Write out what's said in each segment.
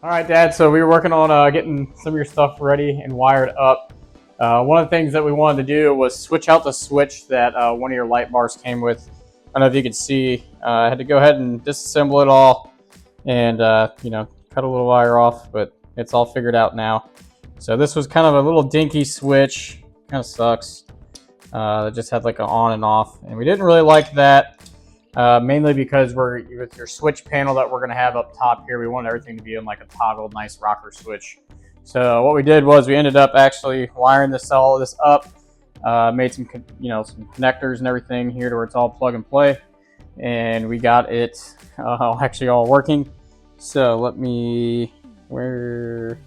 All right, Dad, so we were working on getting some of your stuff ready and wired up. One of the things that we wanted to do was switch out the switch that one of your light bars came with. I don't know if you could see. I had to go ahead and disassemble it all and, cut a little wire off, but it's all figured out now. So this was kind of a little dinky switch. Kind of sucks. It just had like an on and off, and we didn't really like that. Mainly because with your switch panel that we're going to have up top here, we want everything to be in like a toggle, nice rocker switch. So what we did was we ended up actually wiring all of this up, made some connectors and everything here to where it's all plug and play, and we got it actually all working. So where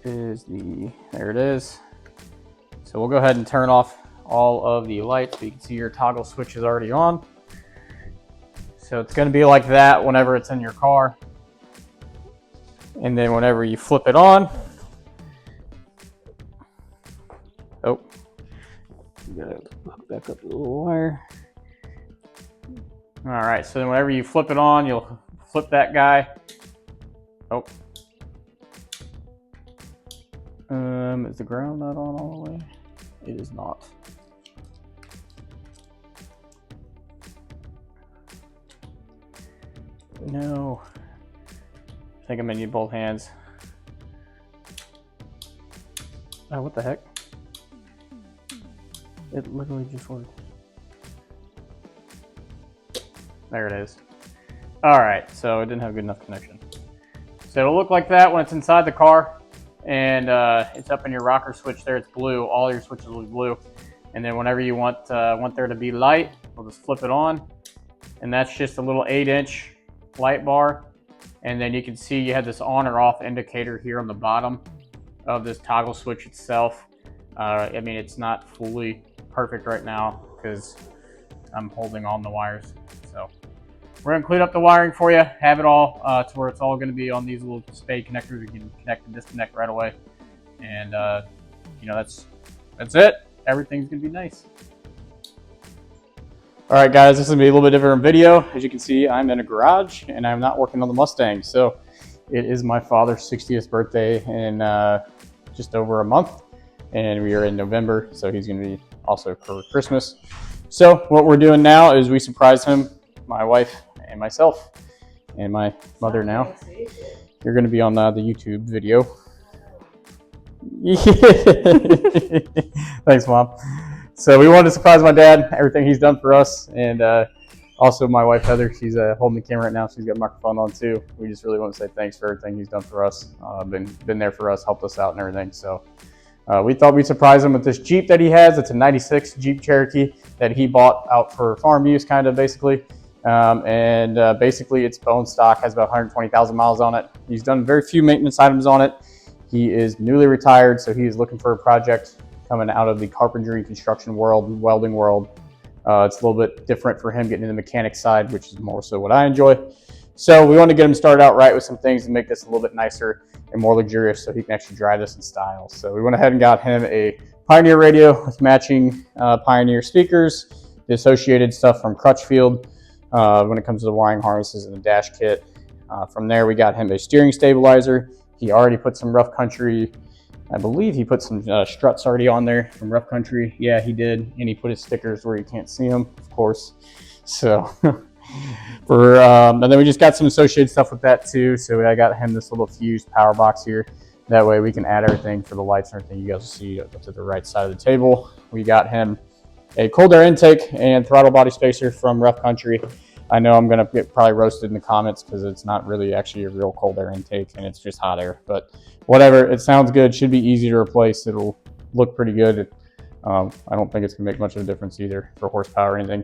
is there it is. So we'll go ahead and turn off all of the lights. You can see your toggle switch is already on. So it's going to be like that whenever it's in your car. And then whenever you flip it on, you gotta hook back up the little wire. All right, so then whenever you flip it on, you'll flip that guy. Is the ground not on all the way? It is not. No. I think I'm gonna need both hands. Oh, what the heck? It literally just worked. There it is. All right, so it didn't have good enough connection. So it'll look like that when it's inside the car, and it's up in your rocker switch there. It's blue. All your switches will be blue. And then whenever you want there to be light, we'll just flip it on, and that's just a little 8-inch light bar. And then you can see you have this on or off indicator here on the bottom of this toggle switch itself. I mean, it's not fully perfect right now because I'm holding on the wires. So we're gonna clean up the wiring for you, have it all to where it's all gonna be on these little spade connectors. You can connect and disconnect right away. And that's it. Everything's gonna be nice. All right, guys, this is gonna be a little bit different video. As you can see, I'm in a garage and I'm not working on the Mustang. So it is my father's 60th birthday in just over a month, and we are in November, so he's gonna be also for Christmas. So what we're doing now is we surprise him, my wife and myself and my mother now. You're gonna be on the YouTube video. Thanks, Mom. So we wanted to surprise my dad, everything he's done for us, and also my wife Heather. She's holding the camera right now. She's got a microphone on too. We just really want to say thanks for everything he's done for us. Been there for us, helped us out and everything. So we thought we'd surprise him with this Jeep that he has. It's a '96 Jeep Cherokee that he bought out for farm use, kind of basically. Basically it's bone stock, has about 120,000 miles on it. He's done very few maintenance items on it. He is newly retired, so he is looking for a project coming out of the carpentry construction world, welding world. It's a little bit different for him getting in the mechanic side, which is more so what I enjoy. So we want to get him started out right with some things to make this a little bit nicer and more luxurious so he can actually drive this in style. So we went ahead and got him a Pioneer radio with matching Pioneer speakers, the associated stuff from Crutchfield when it comes to the wiring harnesses and the dash kit. From there, we got him a steering stabilizer. He already put some Rough Country, I believe he put some struts already on there from Rough Country. Yeah, he did. And he put his stickers where you can't see them, of course. So, and then we just got some associated stuff with that too. So I got him this little fused power box here. That way we can add everything for the lights and everything. You guys will see up to the right side of the table. We got him a cold air intake and throttle body spacer from Rough Country. I know I'm going to get probably roasted in the comments because it's not really actually a real cold air intake and it's just hot air. But whatever, it sounds good. Should be easy to replace. It'll look pretty good. I don't think it's going to make much of a difference either for horsepower or anything.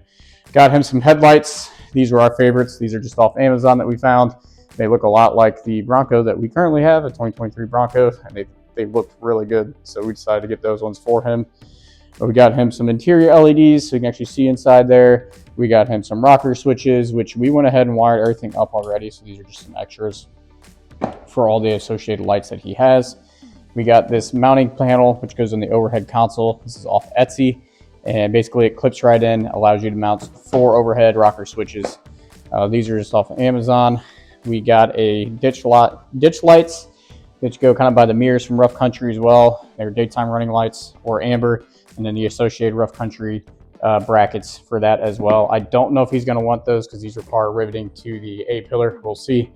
Got him some headlights. These were our favorites. These are just off Amazon that we found. They look a lot like the Bronco that we currently have, a 2023 Bronco, and they looked really good. So we decided to get those ones for him. But we got him some interior LEDs so you can actually see inside there. We got him some rocker switches, which we went ahead and wired everything up already. So these are just some extras for all the associated lights that he has. We got this mounting panel, which goes on the overhead console. This is off Etsy. And basically it clips right in, allows you to mount 4 overhead rocker switches. These are just off Amazon. We got a ditch lights, which go kind of by the mirrors from Rough Country as well. They're daytime running lights, or amber, and then the associated Rough Country brackets for that as well. I don't know if he's going to want those because these require riveting to the A-pillar. We'll see.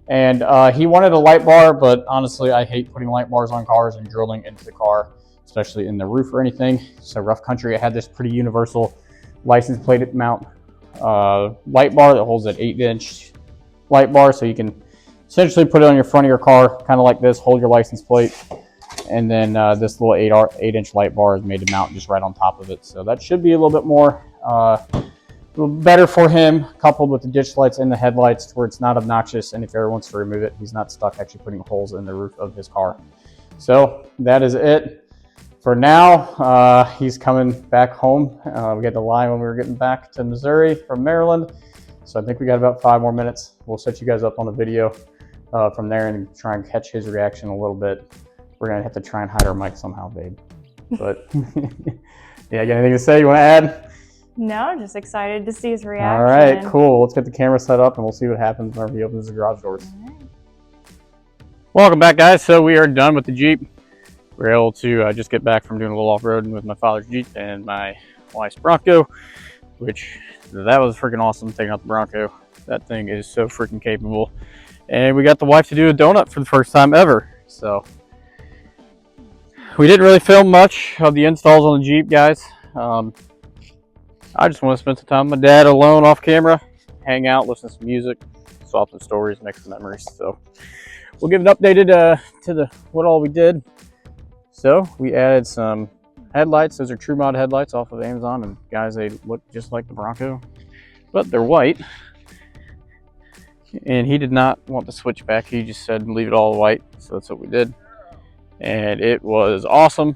And he wanted a light bar, but honestly, I hate putting light bars on cars and drilling into the car, especially in the roof or anything. So Rough Country, I had this pretty universal license plate mount light bar that holds an 8-inch light bar, so you can essentially put it on your front of your car, kind of like this, hold your license plate, and then this little 8-inch light bar is made to mount just right on top of it. So that should be a little bit more better for him, coupled with the ditch lights and the headlights, to where it's not obnoxious, and if he ever wants to remove it, he's not stuck actually putting holes in the roof of his car. So that is it for now. He's coming back home. We got the line when we were getting back to Missouri from Maryland, so I think we got about 5 more minutes. We'll set you guys up on a video from there and try and catch his reaction a little bit. We're gonna have to try and hide our mic somehow, babe. But yeah, you got anything to say? You want to add? No, I'm just excited to see his reaction. All right, cool. Let's get the camera set up and we'll see what happens whenever he opens the garage doors. Right. Welcome back, guys. So we are done with the Jeep. We were able to just get back from doing a little off-roading with my father's Jeep and my wife's Bronco, which that was freaking awesome, taking out the Bronco. That thing is so freaking capable. And we got the wife to do a donut for the first time ever. So we didn't really film much of the installs on the Jeep, guys. I just want to spend some time with my dad alone off camera, hang out, listen to some music, swap some stories, make some memories. So we'll give an updated to what all we did. So we added some headlights. Those are TrueMod headlights off of Amazon, and guys, they look just like the Bronco, but they're white. And he did not want the switchback. He just said leave it all white. So that's what we did, and it was awesome.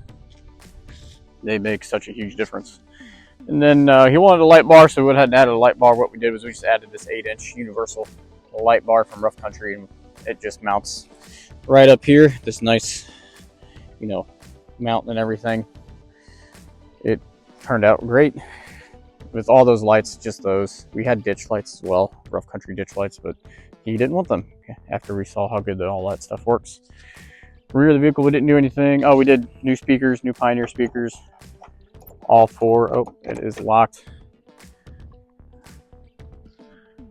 They make such a huge difference. And then he wanted a light bar, so we went ahead and added a light bar. What we did was we just added this 8-inch universal light bar from Rough Country, and it just mounts right up here. This nice, you know, mount and everything. It turned out great with all those lights, just those. We had ditch lights as well, Rough Country ditch lights, but he didn't want them after we saw how good all that stuff works. Rear of the vehicle, we didn't do anything. Oh, we did new speakers, new Pioneer speakers. All 4. Oh, it is locked.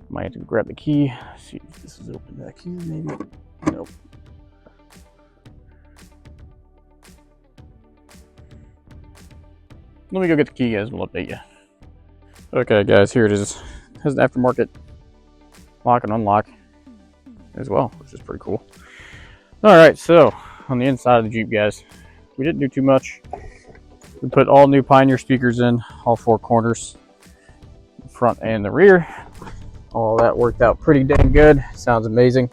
Might have to grab the key. See if this is open back here, maybe. Nope. Let me go get the key, guys. We'll update you. Okay, guys, here it is. It has an aftermarket lock and unlock as well, which is pretty cool. All right, so on the inside of the Jeep, guys, we didn't do too much. We put all new Pioneer speakers in, all 4 corners, the front and the rear. All that worked out pretty dang good. Sounds amazing.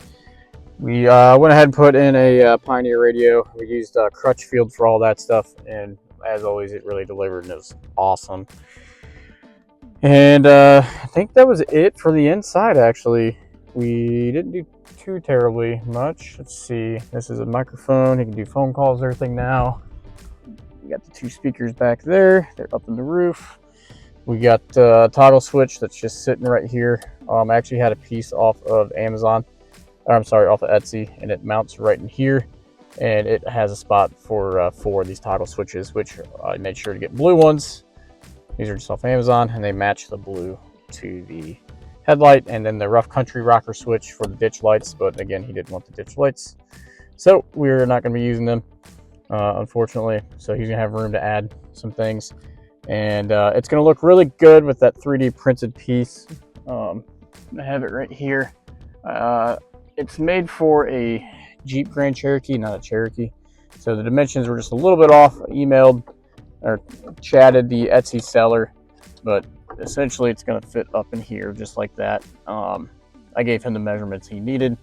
We went ahead and put in a Pioneer radio. We used Crutchfield for all that stuff, and as always, it really delivered, and it was awesome. And I think that was it for the inside, actually. We didn't do too terribly much. Let's see. This is a microphone. You can do phone calls and everything now. We got the 2 speakers back there. They're up in the roof. We got a toggle switch that's just sitting right here. I actually had a piece off of Amazon. I'm sorry, off of Etsy, and it mounts right in here. And it has a spot for 4 of these toggle switches, which I made sure to get blue ones. These are just off Amazon, and they match the blue to the headlight. And then the Rough Country rocker switch for the ditch lights, but again, he didn't want the ditch lights. So we're not going to be using them, unfortunately. So he's going to have room to add some things. And it's going to look really good with that 3D printed piece. I have it right here. It's made for a Jeep Grand Cherokee, not a Cherokee. So the dimensions were just a little bit off. I emailed or chatted the Etsy seller, but essentially it's going to fit up in here just like that. I gave him the measurements he needed,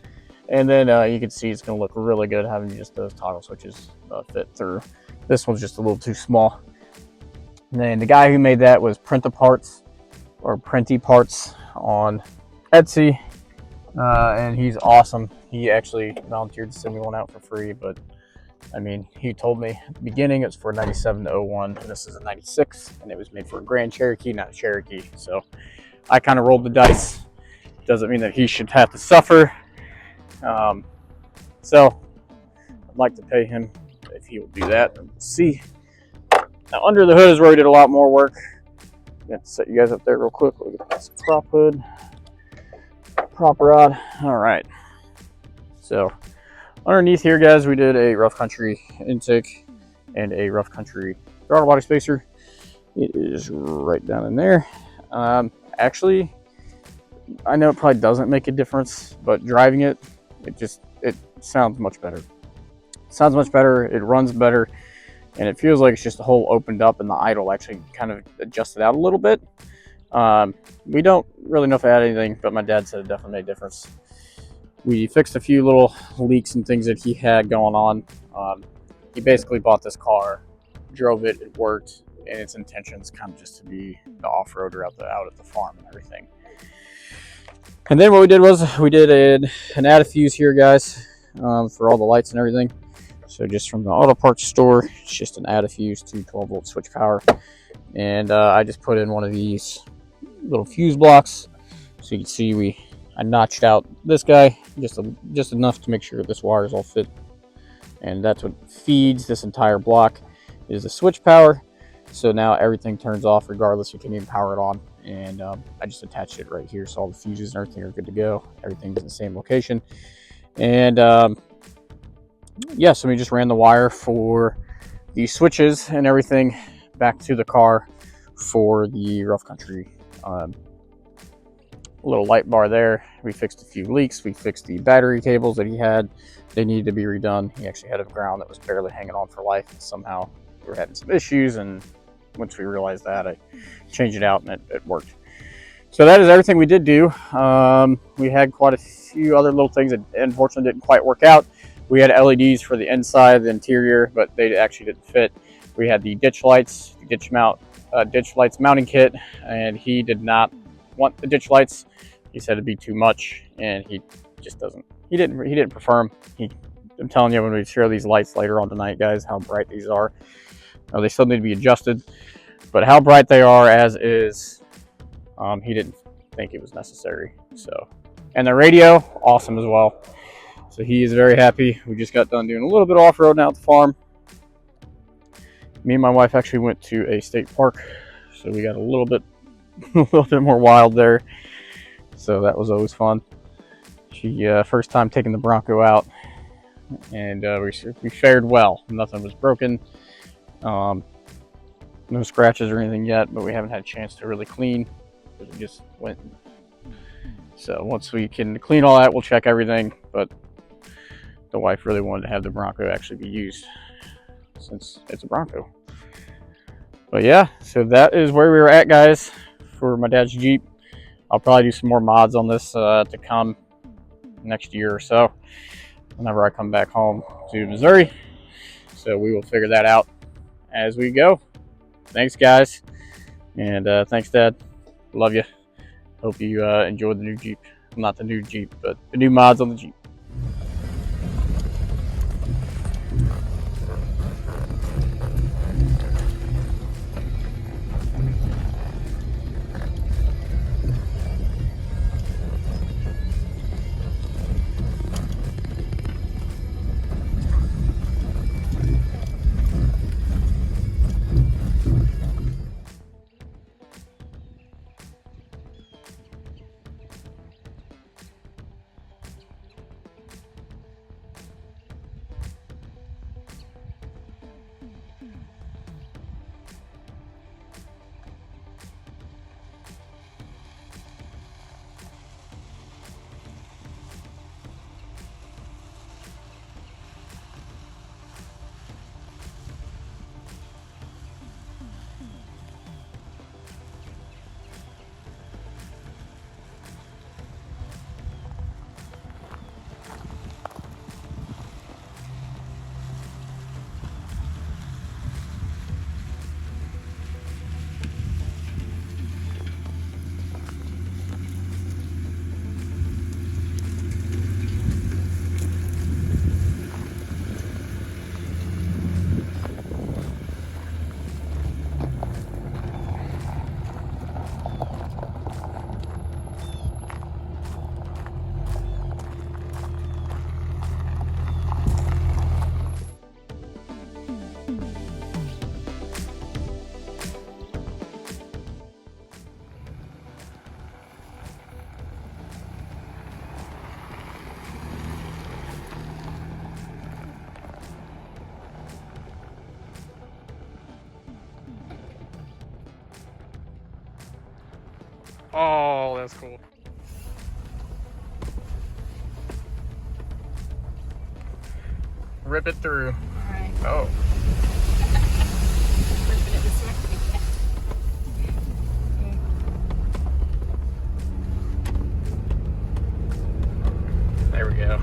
and then you can see it's going to look really good having just those toggle switches fit through. This one's just a little too small. And then the guy who made that was Print-A-Parts or Printy Parts on Etsy, and he's awesome. He actually volunteered to send me one out for free, but I mean, he told me at the beginning it's for 97 to 01, and this is a 96, and it was made for a Grand Cherokee, not a Cherokee. So I kind of rolled the dice. Doesn't mean that he should have to suffer. So I'd like to pay him if he will do that. And we'll see. Now under the hood is where we did a lot more work. I'm going to set you guys up there real quick. We'll get this prop hood, prop rod. All right. So underneath here, guys, we did a Rough Country intake and a Rough Country throttle body spacer. It is right down in there. Actually, I know it probably doesn't make a difference, but driving it, it sounds much better. It sounds much better. It runs better, and it feels like it's just a hole opened up, and the idle actually kind of adjusted out a little bit. We don't really know if it had anything, but my dad said it definitely made a difference. We fixed a few little leaks and things that he had going on. He basically bought this car, drove it, it worked, and its intentions kind of just to be the off-roader out at the farm and everything. And then what we did was we did an add a fuse here, guys, for all the lights and everything. So just from the auto parts store, it's just an add a fuse to 12-volt switch power. And I just put in one of these little fuse blocks. So you can see I notched out this guy just enough to make sure this wire is all fit. And that's what feeds this entire block is the switch power. So now everything turns off regardless. You can even power it on. And I just attached it right here, so all the fuses and everything are good to go. Everything's in the same location. And yeah, so we just ran the wire for the switches and everything back to the car for the Rough Country little light bar there. We fixed a few leaks. We fixed the battery cables that he had. They needed to be redone. He actually had a ground that was barely hanging on for life, and somehow we were having some issues, and once we realized that, I changed it out and it worked. So that is everything we did do. We had quite a few other little things that unfortunately didn't quite work out. We had LEDs for the inside, the interior, but they actually didn't fit. We had the ditch lights, ditch lights mounting kit, and he did not want the ditch lights. He said it'd be too much, and he just doesn't. He didn't prefer them. I'm telling you, when we share these lights later on tonight, guys, how bright these are. They still need to be adjusted, but how bright they are as is, he didn't think it was necessary. So, and the radio, awesome as well. So he is very happy. We just got done doing a little bit of off-road now at the farm. Me and my wife actually went to a state park, so we got a little bit more wild there. So that was always fun. She first time taking the Bronco out, and we fared well. Nothing was broken. No scratches or anything yet, but we haven't had a chance to really clean because we just went. So once we can clean all that, we'll check everything. But the wife really wanted to have the Bronco actually be used since it's a Bronco. But yeah, so that is where we were at, guys, for my dad's Jeep. I'll probably do some more mods on this to come next year or so whenever I come back home to Missouri. So we will figure that out as we go. Thanks, guys, and thanks, Dad. Love you. Hope you enjoyed the new Jeep. Not the new Jeep, but the new mods on the Jeep. Oh, that's cool. Rip it through. Alright. Oh. Ripping it this way. There we go.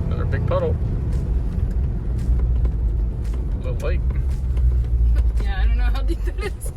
Another big puddle. A little lake. Yeah, I don't know how deep that is.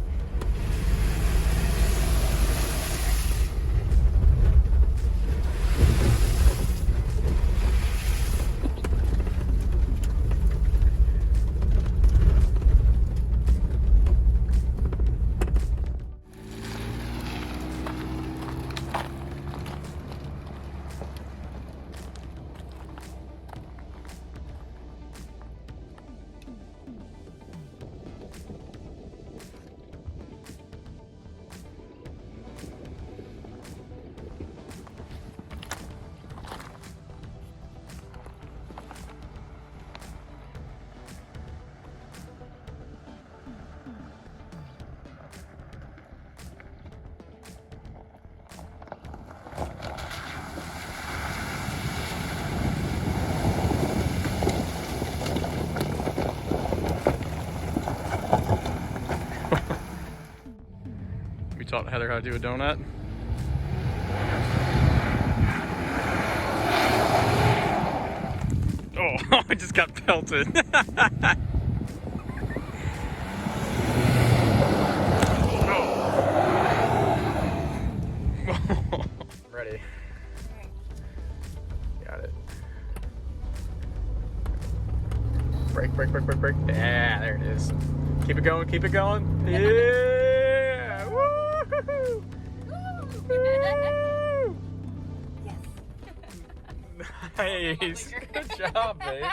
We taught Heather how to do a donut. Oh, I just got pelted. Oh. Ready. Got it. Break, break, break, break, break. Yeah, there it is. Keep it going, keep it going. Yeah! Woo! Woo! Nice. Good job, babe.